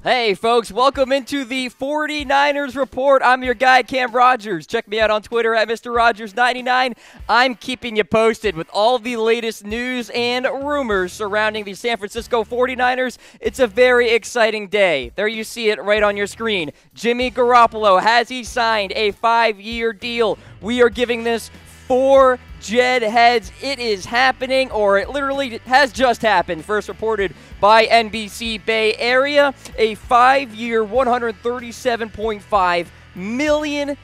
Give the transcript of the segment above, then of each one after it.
Hey, folks, welcome into the 49ers Report. I'm your guy, Cam Rogers. Check me out on Twitter at Mr. Rogers99. I'm keeping you posted with all the latest news and rumors surrounding the San Francisco 49ers. It's a very exciting day. There you see it right on your screen. Jimmy Garoppolo, has he signed a 5-year deal? We are giving this 4 Jed heads. It is happening, or it literally has just happened. First reported by NBC Bay Area. A 5-year, $137.5 million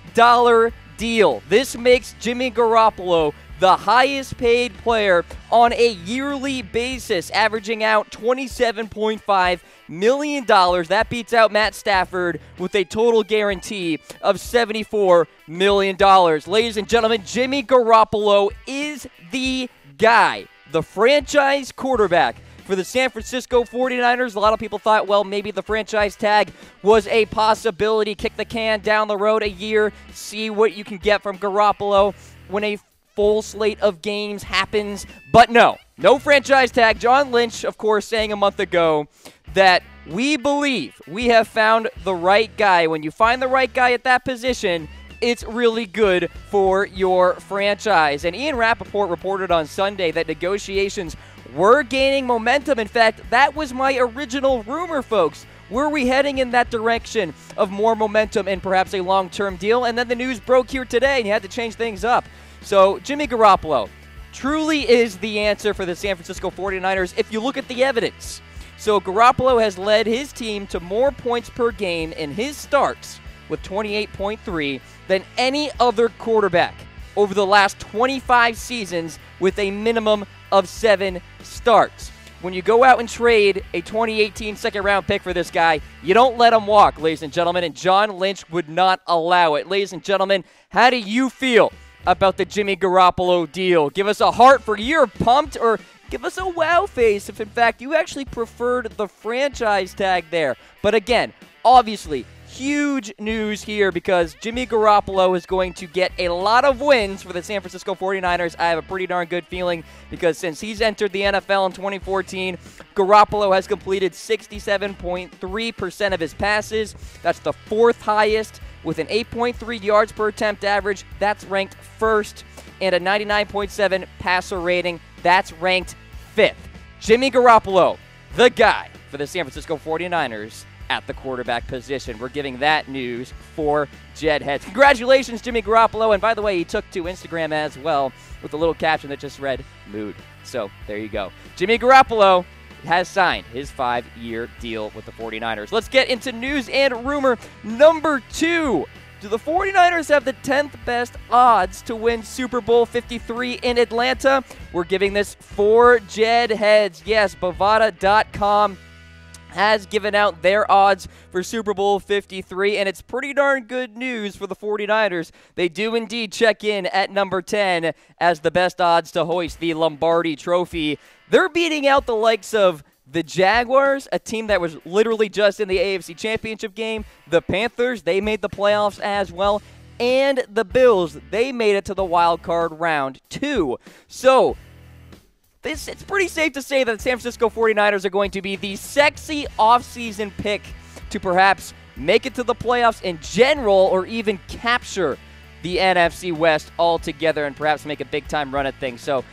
deal. This makes Jimmy Garoppolo the highest paid player on a yearly basis, averaging out $27.5 million. That beats out Matt Stafford with a total guarantee of $74 million. Ladies and gentlemen, Jimmy Garoppolo is the guy, the franchise quarterback for the San Francisco 49ers. A lot of people thought, well, maybe the franchise tag was a possibility. Kick the can down the road a year, see what you can get from Garoppolo when a full slate of games happens. But no franchise tag. John Lynch, of course, saying a month ago that we believe we have found the right guy. When you find the right guy at that position, it's really good for your franchise. And Ian Rappaport reported on Sunday that negotiations were gaining momentum. In fact, that was my original rumor, folks. Were we heading in that direction of more momentum and perhaps a long-term deal? And then the news broke here today, and you had to change things up. So Jimmy Garoppolo truly is the answer for the San Francisco 49ers if you look at the evidence. So Garoppolo has led his team to more points per game in his starts with 28.3 than any other quarterback over the last 25 seasons with a minimum of 7 starts. When you go out and trade a 2018 second-round pick for this guy, you don't let him walk, ladies and gentlemen, and John Lynch would not allow it. Ladies and gentlemen, how do you feel about the Jimmy Garoppolo deal? Give us a heart for you're pumped, or give us a wow face if, in fact, you actually preferred the franchise tag there. But again, obviously, huge news here because Jimmy Garoppolo is going to get a lot of wins for the San Francisco 49ers. I have a pretty darn good feeling because since he's entered the NFL in 2014, Garoppolo has completed 67.3% of his passes. That's the 4th highest with an 8.3 yards per attempt average. That's ranked 1st. And a 99.7 passer rating. That's ranked 5th. Jimmy Garoppolo, the guy for the San Francisco 49ers at the quarterback position. We're giving that news for Jed heads. Congratulations, Jimmy Garoppolo. And by the way, he took to Instagram as well with a little caption that just read, mood. So there you go. Jimmy Garoppolo has signed his 5-year deal with the 49ers. Let's get into news and rumor number 2. Do the 49ers have the 10th best odds to win Super Bowl 53 in Atlanta? We're giving this 4 Jed heads. Yes, Bovada.com has given out their odds for Super Bowl 53, and it's pretty darn good news for the 49ers. They do indeed check in at number 10 as the best odds to hoist the Lombardi Trophy. They're beating out the likes of the Jaguars, a team that was literally just in the AFC Championship game. The Panthers, they made the playoffs as well. And the Bills, they made it to the wild card round 2. So it's pretty safe to say that the San Francisco 49ers are going to be the sexy offseason pick to perhaps make it to the playoffs in general or even capture the NFC West altogether and perhaps make a big-time run at things. So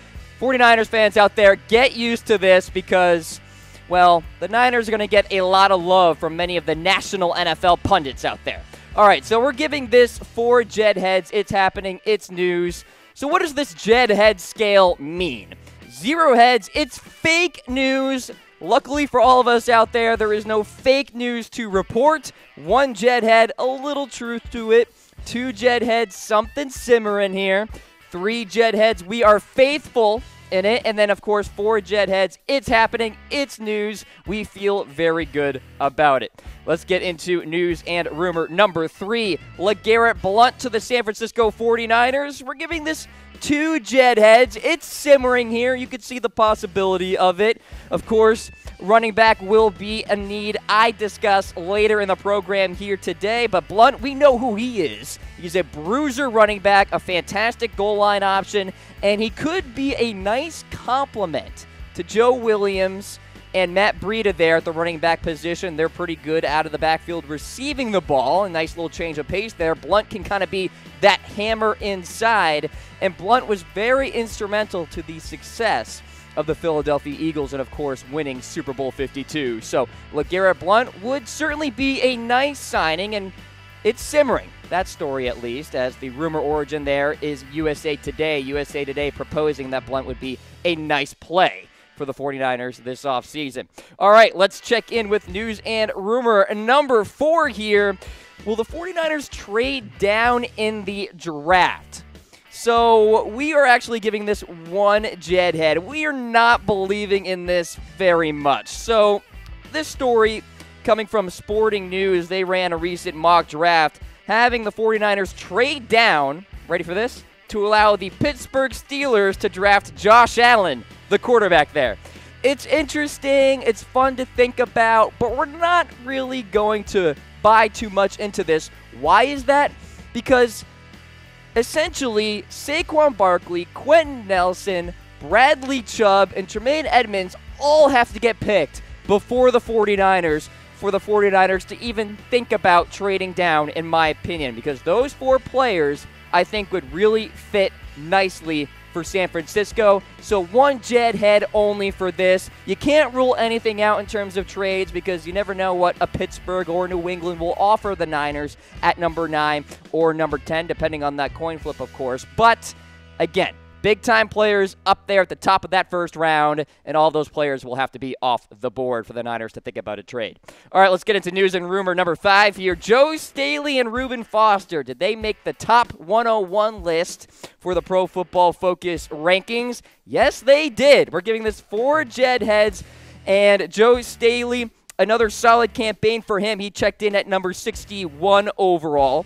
49ers fans out there, get used to this because, well, the Niners are going to get a lot of love from many of the national NFL pundits out there. All right, so we're giving this 4 Jed heads. It's happening. It's news. So what does this Jed head scale mean? 0 heads, it's fake news. Luckily for all of us out there, there is no fake news to report. 1 Jed head, a little truth to it. 2 Jed heads, something simmering here. 3 Jed heads, we are faithful in it. And then, of course, 4 Jed heads, it's happening. It's news. We feel very good about it. Let's get into news and rumor number 3. LeGarrette Blount to the San Francisco 49ers. We're giving this 2 Jed heads. It's simmering here. You could see the possibility of it. Of course, running back will be a need I discuss later in the program here today. But Blount, we know who he is. He's a bruiser running back, a fantastic goal line option, and he could be a nice complement to Joe Williams and Matt Breida there at the running back position. They're pretty good out of the backfield receiving the ball. A nice little change of pace there. Blount can kind of be that hammer inside, and Blount was very instrumental to the success of the Philadelphia Eagles and, of course, winning Super Bowl 52. So LeGarrette Blount would certainly be a nice signing, and it's simmering, that story at least, as the rumor origin there is USA Today. USA Today proposing that Blount would be a nice play for the 49ers this offseason. All right, let's check in with news and rumor number 4 here. Will the 49ers trade down in the draft? So we are actually giving this one Jed head. We are not believing in this very much. So this story coming from Sporting News, they ran a recent mock draft having the 49ers trade down, ready for this, to allow the Pittsburgh Steelers to draft Josh Allen, the quarterback there. It's interesting, it's fun to think about, but we're not really going to buy too much into this. Why is that? Because essentially, Saquon Barkley, Quentin Nelson, Bradley Chubb, and Tremaine Edmonds all have to get picked before the 49ers for the 49ers to even think about trading down, in my opinion, because those 4 players, I think, would really fit nicely for San Francisco. So one Jed head only for this. You can't rule anything out in terms of trades because you never know what a Pittsburgh or New England will offer the Niners at number 9 or number 10, depending on that coin flip, of course. But again, big-time players up there at the top of that first round, and all those players will have to be off the board for the Niners to think about a trade. All right, let's get into news and rumor number 5 here. Joe Staley and Reuben Foster, did they make the top 101 list for the Pro Football Focus rankings? Yes, they did. We're giving this 4 Jed heads, and Joe Staley, another solid campaign for him. He checked in at number 61 overall,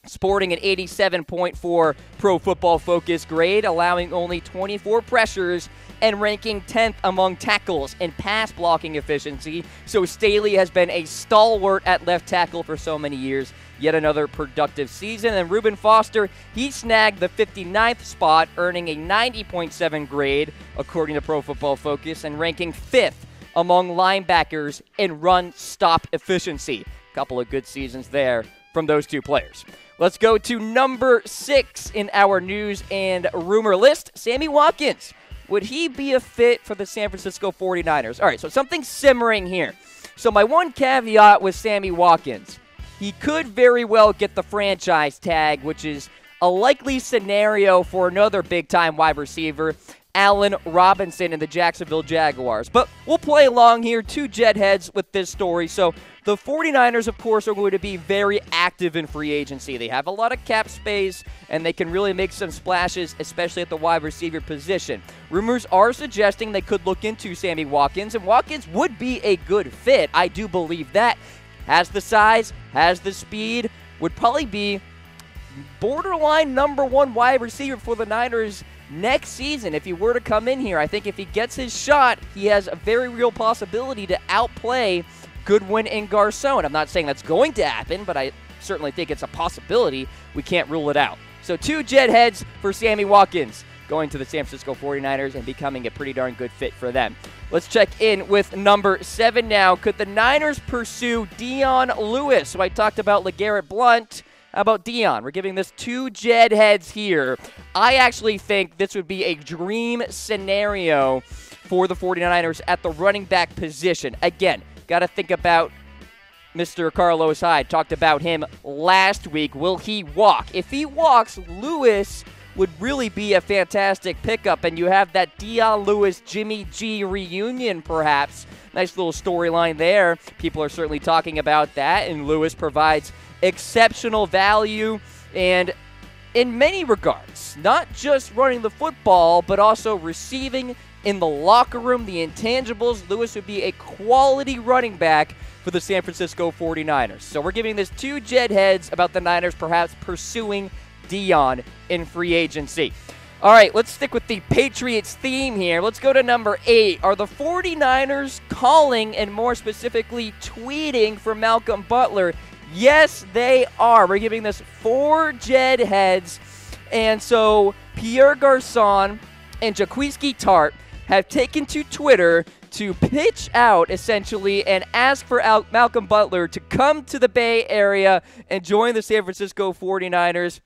sporting an 87.4 Pro Football Focus grade, allowing only 24 pressures and ranking 10th among tackles and pass blocking efficiency. So Staley has been a stalwart at left tackle for so many years. Yet another productive season. And Reuben Foster, he snagged the 59th spot, earning a 90.7 grade, according to Pro Football Focus, and ranking 5th among linebackers in run stop efficiency. Couple of good seasons there from those 2 players. Let's go to number 6 in our news and rumor list, Sammy Watkins. Would he be a fit for the San Francisco 49ers? All right, so something simmering here. So my one caveat with Sammy Watkins, he could very well get the franchise tag, which is a likely scenario for another big-time wide receiver, Allen Robinson and the Jacksonville Jaguars. But we'll play along here, 2 Jed heads with this story. So the 49ers, of course, are going to be very active in free agency. They have a lot of cap space, and they can really make some splashes, especially at the wide receiver position. Rumors are suggesting they could look into Sammy Watkins, and Watkins would be a good fit. I do believe that. Has the size, has the speed, would probably be borderline number 1 wide receiver for the Niners next season if he were to come in here. I think if he gets his shot, he has a very real possibility to outplay Goodwin and Garcon. I'm not saying that's going to happen, but I certainly think it's a possibility. We can't rule it out. So 2 Jed heads for Sammy Watkins going to the San Francisco 49ers and becoming a pretty darn good fit for them. Let's check in with number 7 now. Could the Niners pursue Dion Lewis? So I talked about LeGarrette Blount. How about Dion? We're giving this 2 Jed heads here. I actually think this would be a dream scenario for the 49ers at the running back position. Again, got to think about Mr. Carlos Hyde. Talked about him last week. Will he walk? If he walks, Lewis would really be a fantastic pickup, and you have that Dion Lewis Jimmy G reunion perhaps. Nice little storyline there. People are certainly talking about that, and Lewis provides exceptional value and in many regards, not just running the football, but also receiving in the locker room, the intangibles. Lewis would be a quality running back for the San Francisco 49ers. So we're giving this 2 Jed heads about the Niners perhaps pursuing Dion in free agency. All right, let's stick with the Patriots theme here. Let's go to number 8. Are the 49ers calling and more specifically tweeting for Malcolm Butler? Yes, they are. We're giving this 4 Jed heads. And so Pierre Garcon and Jaquiski Tart have taken to Twitter to pitch out, essentially, and ask for Malcolm Butler to come to the Bay Area and join the San Francisco 49ers.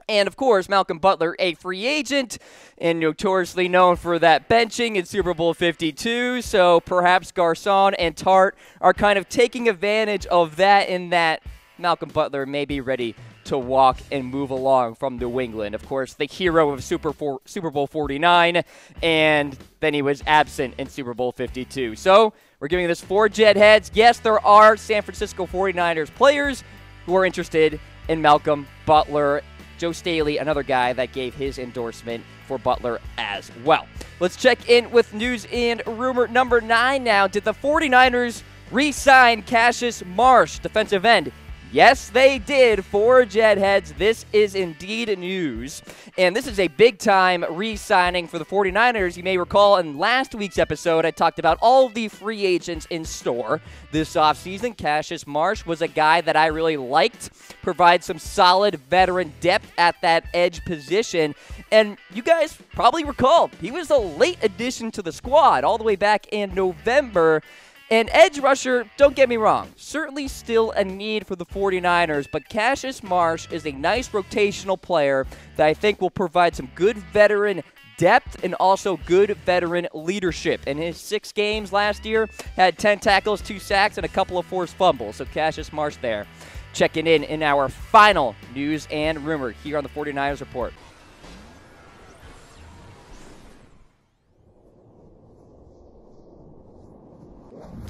And, of course, Malcolm Butler, a free agent and notoriously known for that benching in Super Bowl 52. So perhaps Garcon and Tart are kind of taking advantage of that, in that Malcolm Butler may be ready to walk and move along from New England. Of course, the hero of Super Bowl 49, and then he was absent in Super Bowl 52. So we're giving this 4 Jet heads. Yes, there are San Francisco 49ers players who are interested in Malcolm Butler. Joe Staley, another guy that gave his endorsement for Butler as well. Let's check in with news and rumor number 9 now. Did the 49ers re-sign Cassius Marsh, defensive end? Yes, they did. 4 Jet heads. This is indeed news. And this is a big-time re-signing for the 49ers. You may recall in last week's episode, I talked about all of the free agents in store this offseason. Cassius Marsh was a guy that I really liked, provides some solid veteran depth at that edge position. And you guys probably recall, he was a late addition to the squad all the way back in November. And edge rusher, don't get me wrong, certainly still a need for the 49ers, but Cassius Marsh is a nice rotational player that I think will provide some good veteran depth and also good veteran leadership. In his 6 games last year, had 10 tackles, 2 sacks, and a couple of forced fumbles. So Cassius Marsh there, checking in our final news and rumor here on the 49ers Report.